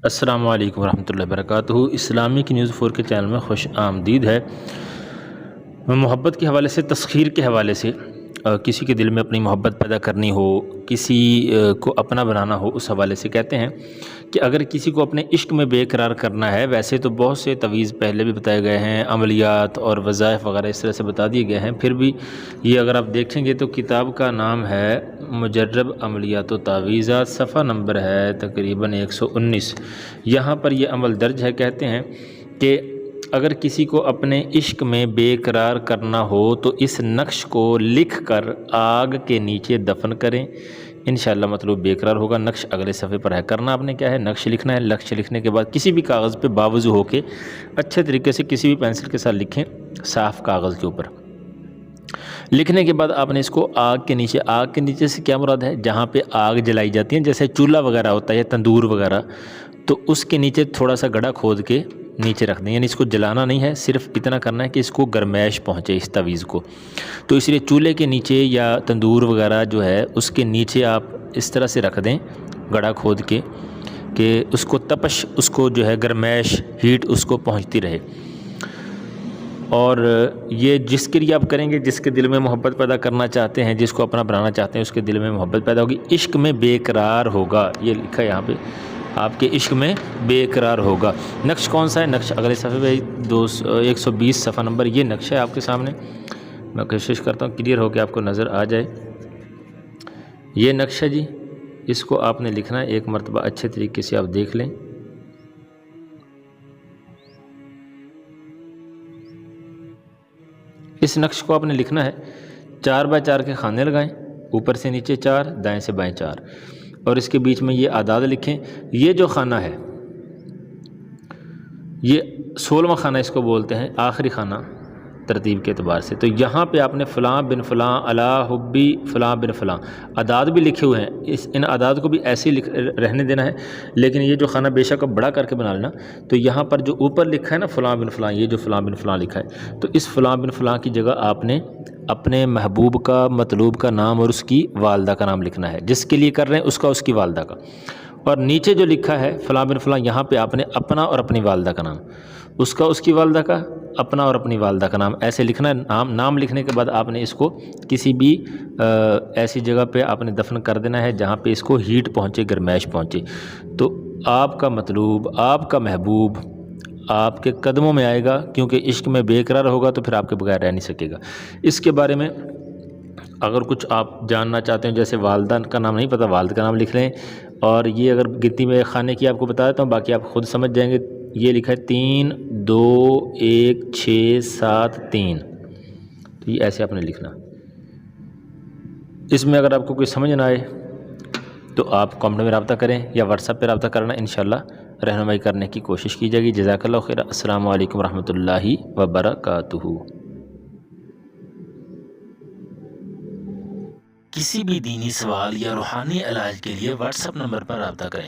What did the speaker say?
السلام علیکم ورحمۃ اللہ وبرکاتہ۔ اسلامک نیوز 4 کے چینل میں خوش آمدید ہے۔ محبت کے حوالے سے، تسخیر کے حوالے سے، کسی کے دل میں اپنی محبت پیدا کرنی ہو، کسی کو اپنا بنانا ہو، اس حوالے سے کہتے ہیں کہ اگر کسی کو اپنے عشق میں بے قرار کرنا ہے، ویسے تو بہت سے تویز پہلے بھی بتائے گئے ہیں، عملیات اور وظائف وغیرہ اس طرح سے بتا دیے گئے ہیں، پھر بھی یہ اگر آپ دیکھیں گے تو کتاب کا نام ہے مجرب عملیات و تعویذات، صفحہ نمبر ہے تقریباً 119۔ یہاں پر یہ عمل درج ہے۔ کہتے ہیں کہ اگر کسی کو اپنے عشق میں بے قرار کرنا ہو تو اس نقش کو لکھ کر آگ کے نیچے دفن کریں، انشاءاللہ مطلوب بے قرار ہوگا۔ نقش اگلے صفحے پر ہے۔ کرنا آپ نے کیا ہے، نقش لکھنا ہے۔ نقش لکھنے کے بعد کسی بھی کاغذ پہ باوضو ہو کے اچھے طریقے سے کسی بھی پینسل کے ساتھ لکھیں، صاف کاغذ کے اوپر۔ لکھنے کے بعد آپ نے اس کو آگ کے نیچے سے کیا مراد ہے، جہاں پہ آگ جلائی جاتی ہے، جیسے چولہا وغیرہ ہوتا ہے یا تندور وغیرہ، تو اس کے نیچے تھوڑا سا گڑھا کھود کے نیچے رکھ دیں، یعنی اس کو جلانا نہیں ہے، صرف اتنا کرنا ہے کہ اس کو گرمائش پہنچے اس تویز کو۔ تو اس لیے چولہے کے نیچے یا تندور وغیرہ جو ہے اس کے نیچے آپ اس طرح سے رکھ دیں گڑھا کھود کے کہ اس کو تپش، اس کو جو ہے گرمائش، ہیٹ اس کو پہنچتی رہے۔ اور یہ جس کے لیے آپ کریں گے، جس کے دل میں محبت پیدا کرنا چاہتے ہیں، جس کو اپنا بنانا چاہتے ہیں، اس کے دل میں محبت پیدا ہوگی، عشق میں بے قرار ہوگا، یہ لکھا ہے یہاں پہ، آپ کے عشق میں بے قرار ہوگا۔ نقش کون سا ہے، نقش اگلے صفحے پہ 120 صفحہ نمبر، یہ نقش ہے آپ کے سامنے، میں کوشش کرتا ہوں کلیئر ہو کے آپ کو نظر آ جائے۔ یہ نقش ہے جی، اس کو آپ نے لکھنا ہے، ایک مرتبہ اچھے طریقے سے آپ دیکھ لیں۔ اس نقش کو آپ نے لکھنا ہے، 4x4 کے خانے لگائیں، اوپر سے نیچے 4، دائیں سے بائیں 4، اور اس کے بیچ میں یہ اعداد لکھیں۔ یہ جو خانہ ہے، یہ 16واں خانہ اس کو بولتے ہیں، آخری خانہ ترتیب کے اعتبار سے۔ تو یہاں پہ آپ نے فلاں بن فلاں علی حبی فلاں بن فلاں اعداد بھی لکھے ہوئے ہیں، ان اعداد کو بھی ایسے ہی رہنے دینا ہے، لیکن یہ جو خانہ بے شک اب بڑا کر کے بنا لینا۔ تو یہاں پر جو اوپر لکھا ہے نا فلاں بن فلاں، یہ جو فلاں بن فلاں لکھا ہے، تو اس فلاں بن فلاں کی جگہ آپ نے اپنے محبوب کا، مطلوب کا نام اور اس کی والدہ کا نام لکھنا ہے، جس کے لیے کر رہے ہیں اس کی والدہ کا۔ اور نیچے جو لکھا ہے فلاں بن فلاں، یہاں پہ آپ نے اپنا اور اپنی والدہ کا نام، اس کی والدہ کا، اپنا اور اپنی والدہ کا نام ایسے لکھنا ہے۔ نام لکھنے کے بعد آپ نے اس کو کسی بھی ایسی جگہ پہ آپ نے دفن کر دینا ہے جہاں پہ اس کو ہیٹ پہنچے، گرمائش پہنچے۔ تو آپ کا مطلوب، آپ کا محبوب آپ کے قدموں میں آئے گا، کیونکہ عشق میں بے قرار ہوگا تو پھر آپ کے بغیر رہ نہیں سکے گا۔ اس کے بارے میں اگر کچھ آپ جاننا چاہتے ہیں، جیسے والدہ کا نام نہیں پتہ، والد کا نام لکھ لیں۔ اور یہ اگر گنتی میں خانے کی آپ کو بتا دیتا ہوں، باقی آپ خود سمجھ جائیں گے۔ یہ لکھا ہے 3 2 1 6 7 3، تو یہ ایسے آپ نے لکھنا۔ اس میں اگر آپ کو کوئی سمجھ نہ آئے تو آپ کامنٹ میں رابطہ کریں یا واٹس ایپ پہ رابطہ کرنا، انشاءاللہ رہنمائی کرنے کی کوشش کی جائے گی۔ جزاک اللہ خیر۔ السلام علیکم ورحمۃ اللہ وبرکاتہ۔ کسی بھی دینی سوال یا روحانی علاج کے لیے واٹس ایپ نمبر پر رابطہ کریں۔